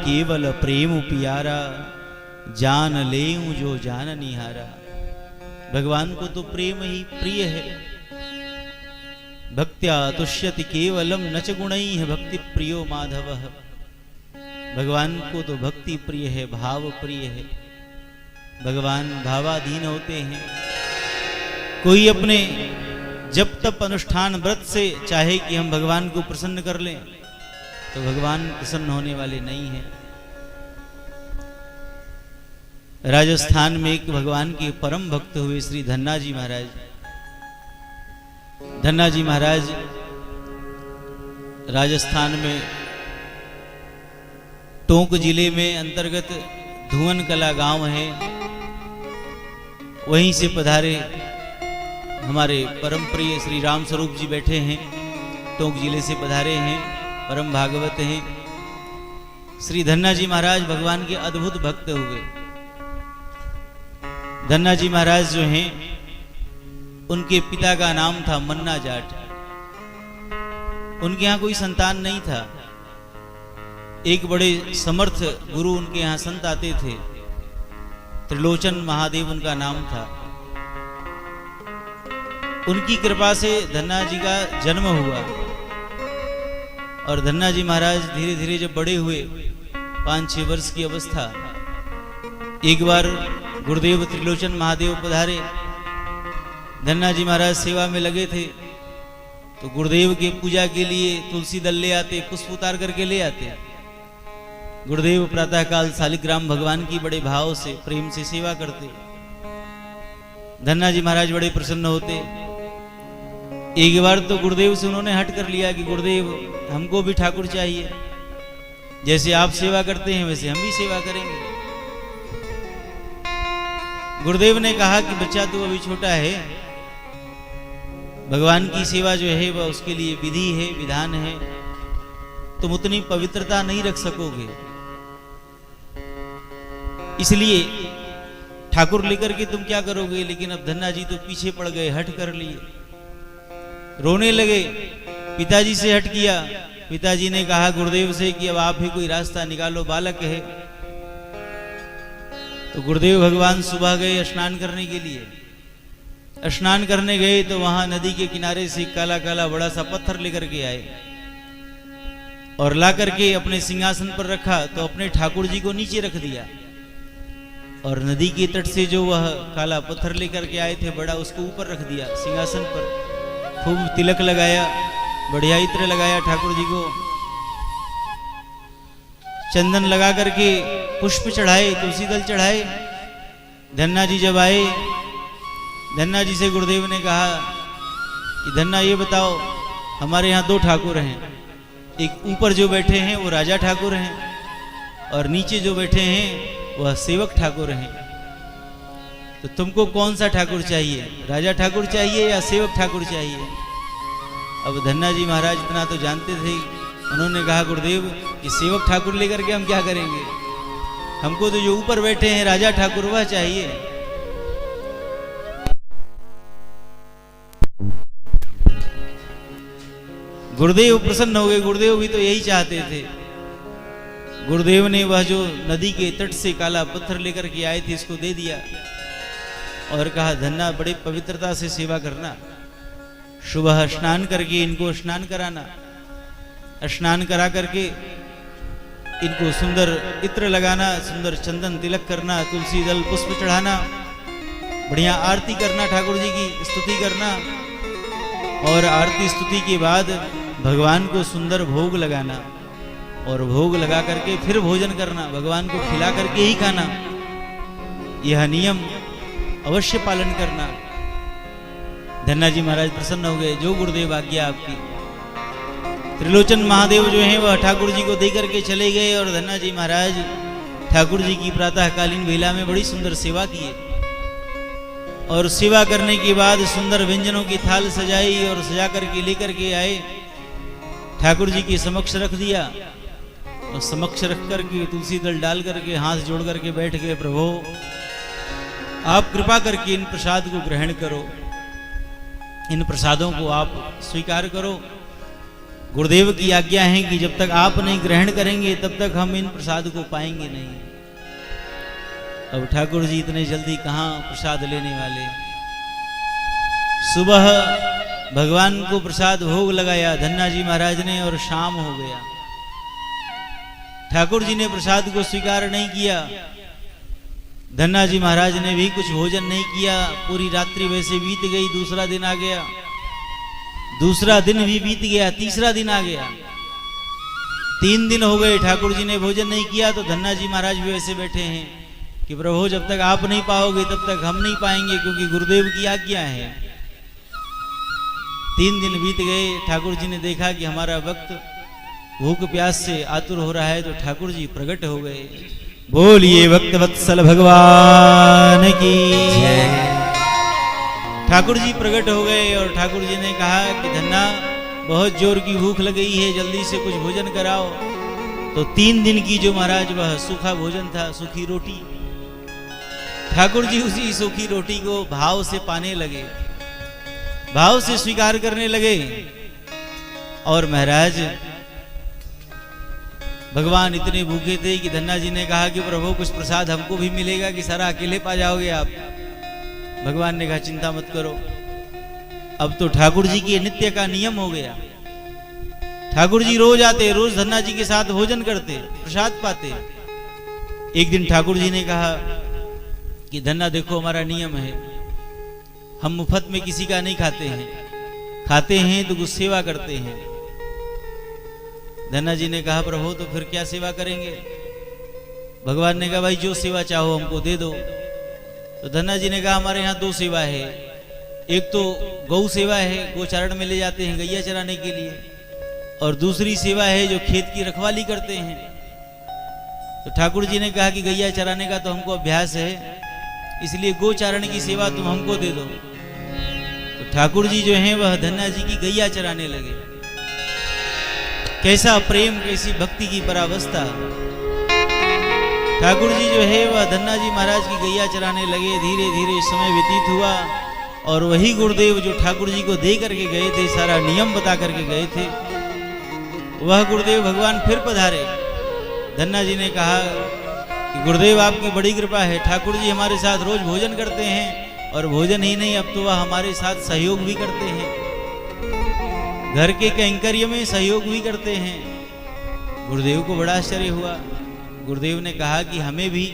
केवल प्रेम पियारा, जान लेऊं जो जान निहारा। भगवान को तो प्रेम ही प्रिय है। भक्त्या तुष्यति केवलम नच गुणैः भक्ति प्रियो माधवः। भगवान को तो भक्ति प्रिय है, भाव प्रिय है। भगवान भावाधीन होते हैं। कोई अपने जब तप अनुष्ठान व्रत से चाहे कि हम भगवान को प्रसन्न कर लें, तो भगवान प्रसन्न होने वाले नहीं हैं। राजस्थान में एक भगवान के परम भक्त हुए श्री धन्ना जी महाराज। धन्ना जी महाराज राजस्थान में टोंक जिले में अंतर्गत धुवन कला गांव है, वहीं से पधारे हमारे परम प्रिय श्री राम स्वरूप जी बैठे हैं। टोंक जिले से पधारे हैं, परम भागवत हैं। श्री धन्ना जी महाराज भगवान के अद्भुत भक्त हुए। धन्ना जी महाराज जो हैं, उनके पिता का नाम था मन्ना जाट। उनके यहाँ कोई संतान नहीं था। एक बड़े समर्थ गुरु उनके यहाँ संत आते थे, त्रिलोचन महादेव उनका नाम था। उनकी कृपा से धन्ना जी का जन्म हुआ और धन्ना जी महाराज धीरे धीरे जब बड़े हुए, 5-6 वर्ष की अवस्था, एक बार गुरुदेव त्रिलोचन महादेव पधारे। धन्ना जी महाराज सेवा में लगे थे, तो गुरुदेव के पूजा के लिए तुलसी दल ले आते, पुष्प उतार करके ले आते। गुरुदेव प्रातः काल शालिग्राम भगवान की बड़े भाव से प्रेम से सेवा करते। धन्ना जी महाराज बड़े प्रसन्न होते। एक बार तो गुरुदेव से उन्होंने हट कर लिया कि गुरुदेव हमको भी ठाकुर चाहिए, जैसे आप सेवा करते हैं वैसे हम भी सेवा करेंगे। गुरुदेव ने कहा कि बच्चा तू अभी छोटा है, भगवान की सेवा जो है वह उसके लिए विधि है, विधान है, तुम उतनी पवित्रता नहीं रख सकोगे, इसलिए ठाकुर लेकर के तुम क्या करोगे। लेकिन अब धन्ना जी तो पीछे पड़ गए, हट कर लिए, रोने लगे। पिताजी से हट किया। पिताजी ने कहा गुरुदेव से कि अब आप ही कोई रास्ता निकालो, बालक है। तो गुरुदेव भगवान सुबह गए स्नान करने के लिए। स्नान करने गए तो वहां नदी के किनारे से काला काला बड़ा सा पत्थर लेकर के आए और ला करके अपने सिंहासन पर रखा। तो अपने ठाकुर जी को नीचे रख दिया और नदी के तट से जो वह काला पत्थर लेकर के आए थे बड़ा, उसको ऊपर रख दिया सिंहासन पर। खूब तिलक लगाया, बढ़िया इत्र लगाया ठाकुर जी को, चंदन लगा करके पुष्प चढ़ाए, तुलसी दल चढ़ाए। धन्ना जी जब आए, धन्ना जी से गुरुदेव ने कहा कि धन्ना ये बताओ, हमारे यहाँ 2 ठाकुर हैं, एक ऊपर जो बैठे हैं वो राजा ठाकुर हैं और नीचे जो बैठे हैं वह सेवक ठाकुर हैं, तो तुमको कौन सा ठाकुर चाहिए, राजा ठाकुर चाहिए या सेवक ठाकुर चाहिए। अब धन्ना जी महाराज इतना तो जानते थे, उन्होंने कहा गुरुदेव कि सेवक ठाकुर लेकर के हम क्या करेंगे, हमको तो जो ऊपर बैठे हैं राजा ठाकुर वह चाहिए। गुरुदेव प्रसन्न हो गए, गुरुदेव भी तो यही चाहते थे। गुरुदेव ने वह जो नदी के तट से काला पत्थर लेकर के आए थे इसको दे दिया और कहा धन्ना बड़े पवित्रता से सेवा करना, सुबह स्नान करके इनको स्नान कराना, स्नान करा करके इनको सुंदर इत्र लगाना, सुंदर चंदन तिलक करना, तुलसी दल पुष्प चढ़ाना, बढ़िया आरती करना, ठाकुर जी की स्तुति करना और आरती स्तुति के बाद भगवान को सुंदर भोग लगाना और भोग लगा करके फिर भोजन करना, भगवान को खिला करके ही खाना। यह नियम अवश्य पालन करना। धन्ना जी महाराज प्रसन्न हो गए, जो गुरुदेव आज्ञा आपकी। त्रिलोचन महादेव जो हैं वह ठाकुर जी को दे करके चले गए और धन्ना जी महाराज ठाकुर जी की प्रातःकालीन वेला में बड़ी सुंदर सेवा किए और सेवा करने के बाद सुंदर व्यंजनों की थाल सजाई और सजा करके लेकर के आए, ठाकुर जी के समक्ष रख दिया और समक्ष रख करके तुलसी दल डाल करके हाथ जोड़ करके बैठ गए, प्रभु आप कृपा करके इन प्रसाद को ग्रहण करो, इन प्रसादों को आप स्वीकार करो। गुरुदेव की आज्ञा है कि जब तक आप नहीं ग्रहण करेंगे तब तक हम इन प्रसाद को पाएंगे नहीं। अब ठाकुर जी इतने जल्दी कहाँ प्रसाद लेने वाले। सुबह भगवान को प्रसाद भोग लगाया धन्ना जी महाराज ने और शाम हो गया। ठाकुर जी ने प्रसाद को स्वीकार नहीं किया। धन्ना जी महाराज ने भी कुछ भोजन नहीं किया। पूरी रात्रि वैसे बीत गई। दूसरा दिन आ गया, दूसरा दिन भी बीत गया, तीसरा दिन आ गया, 3 दिन हो गए। ठाकुर जी ने भोजन नहीं किया तो धन्ना जी महाराज भी वैसे बैठे हैं कि प्रभु जब तक आप नहीं पाओगे तब तक हम नहीं पाएंगे, क्योंकि गुरुदेव की आज्ञा है। 3 दिन बीत गए। ठाकुर जी ने देखा कि हमारा वक्त भूख प्यास से आतुर हो रहा है, तो ठाकुर जी प्रकट हो गए। बोलिए भक्त वत्सल भगवान की जय। ठाकुर जी प्रकट हो गए और ठाकुर जी ने कहा कि धन्ना बहुत जोर की भूख लग गई है, जल्दी से कुछ भोजन कराओ। तो 3 दिन की जो महाराज वह सूखा भोजन था, सूखी रोटी, ठाकुर जी उसी सूखी रोटी को भाव से पाने लगे, भाव से स्वीकार करने लगे। और महाराज भगवान इतने भूखे थे कि धन्ना जी ने कहा कि प्रभु कुछ प्रसाद हमको भी मिलेगा कि सारा अकेले पा जाओगे आप। भगवान ने कहा चिंता मत करो। अब तो ठाकुर जी के नित्य का नियम हो गया। ठाकुर जी रोज आते, रोज धन्ना जी के साथ भोजन करते, प्रसाद पाते। एक दिन ठाकुर जी ने कहा कि धन्ना देखो हमारा नियम है, हम मुफ्त में किसी का नहीं खाते हैं, खाते हैं तो कुछ सेवा करते हैं। धन्ना जी ने कहा प्रभु तो फिर क्या सेवा करेंगे। भगवान ने कहा भाई जो सेवा चाहो हमको दे दो। तो धन्ना जी ने कहा हमारे यहाँ 2 सेवा है, एक तो गौ सेवा है, गोचारण में ले जाते हैं गैया चराने के लिए, और दूसरी सेवा है जो खेत की रखवाली करते हैं। तो ठाकुर जी ने कहा कि गैया चराने का तो हमको अभ्यास है, इसलिए गोचारण की सेवा तुम हमको दे दो। तो ठाकुर जी जो हैं वह धन्ना जी की गैया चराने लगे। कैसा प्रेम, कैसी भक्ति की परावस्था। ठाकुर जी जो है वह धन्ना जी महाराज की गैया चराने लगे। धीरे धीरे समय व्यतीत हुआ और वही गुरुदेव जो ठाकुर जी को दे करके गए थे, सारा नियम बता करके गए थे, वह गुरुदेव भगवान फिर पधारे। धन्ना जी ने कहा कि गुरुदेव आपकी बड़ी कृपा है, ठाकुर जी हमारे साथ रोज भोजन करते हैं, और भोजन ही नहीं अब तो वह हमारे साथ सहयोग भी करते हैं, घर के कैंकर्य में सहयोग भी करते हैं। गुरुदेव को बड़ा आश्चर्य हुआ। गुरुदेव ने कहा कि हमें भी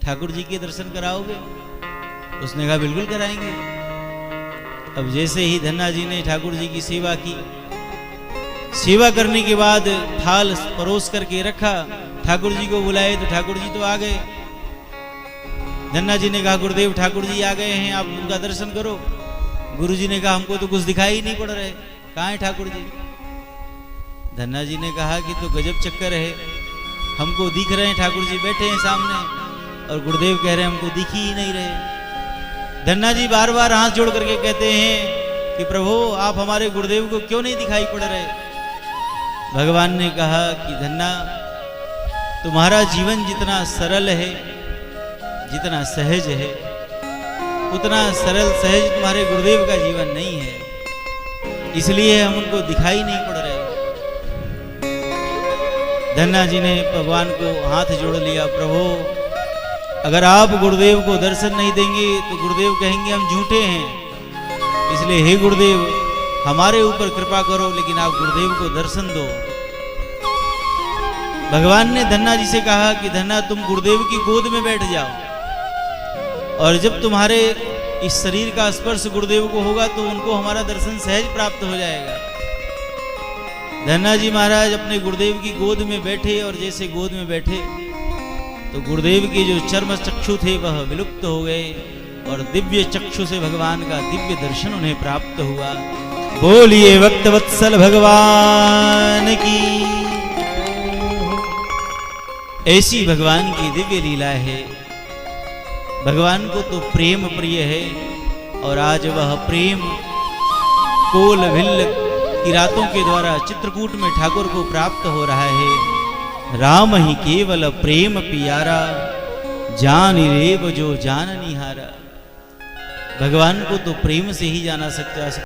ठाकुर जी के दर्शन कराओगे। उसने कहा बिल्कुल कराएंगे। अब जैसे ही धन्ना जी ने ठाकुर जी की सेवा की, सेवा करने के बाद थाल परोस करके रखा, ठाकुर जी को बुलाए तो ठाकुर जी तो आ गए। धन्ना जी ने कहा गुरुदेव ठाकुर जी आ गए हैं, आप उनका दर्शन करो। गुरु जी ने कहा हमको तो कुछ दिखाई नहीं पड़ रहे, कहाँ है ठाकुर जी। धन्ना जी ने कहा कि तो गजब चक्कर है, हमको दिख रहे हैं ठाकुर जी बैठे हैं सामने, और गुरुदेव कह रहे हैं हमको दिख ही नहीं रहे। धन्ना जी बार बार हाथ जोड़ करके कहते हैं कि प्रभु आप हमारे गुरुदेव को क्यों नहीं दिखाई पड़ रहे। भगवान ने कहा कि धन्ना तुम्हारा जीवन जितना सरल है, जितना सहज है, उतना सरल सहज तुम्हारे गुरुदेव का जीवन नहीं है, इसलिए हम उनको दिखाई नहीं पड़ रहे। धन्ना जी ने भगवान को हाथ जोड़ लिया, प्रभु अगर आप गुरुदेव को दर्शन नहीं देंगे तो गुरुदेव कहेंगे हम झूठे हैं, इसलिए हे गुरुदेव हमारे ऊपर कृपा करो, लेकिन आप गुरुदेव को दर्शन दो। भगवान ने धन्ना जी से कहा कि धन्ना तुम गुरुदेव की गोद में बैठ जाओ, और जब तुम्हारे इस शरीर का स्पर्श गुरुदेव को होगा तो उनको हमारा दर्शन सहज प्राप्त हो जाएगा। धन्ना जी महाराज अपने गुरुदेव की गोद में बैठे, और जैसे गोद में बैठे तो गुरुदेव के जो चर्म चक्षु थे वह विलुप्त हो गए, और दिव्य चक्षु से भगवान का दिव्य दर्शन उन्हें प्राप्त हुआ। बोलिए भक्त वत्सल भगवान की। ऐसी भगवान की दिव्य लीला है। भगवान को तो प्रेम प्रिय है, और आज वह प्रेम कोल भिल्ल किरातों के द्वारा चित्रकूट में ठाकुर को प्राप्त हो रहा है। राम ही केवल प्रेम पियारा, जान रेव जो जान निहारा। भगवान को तो प्रेम से ही जाना सकता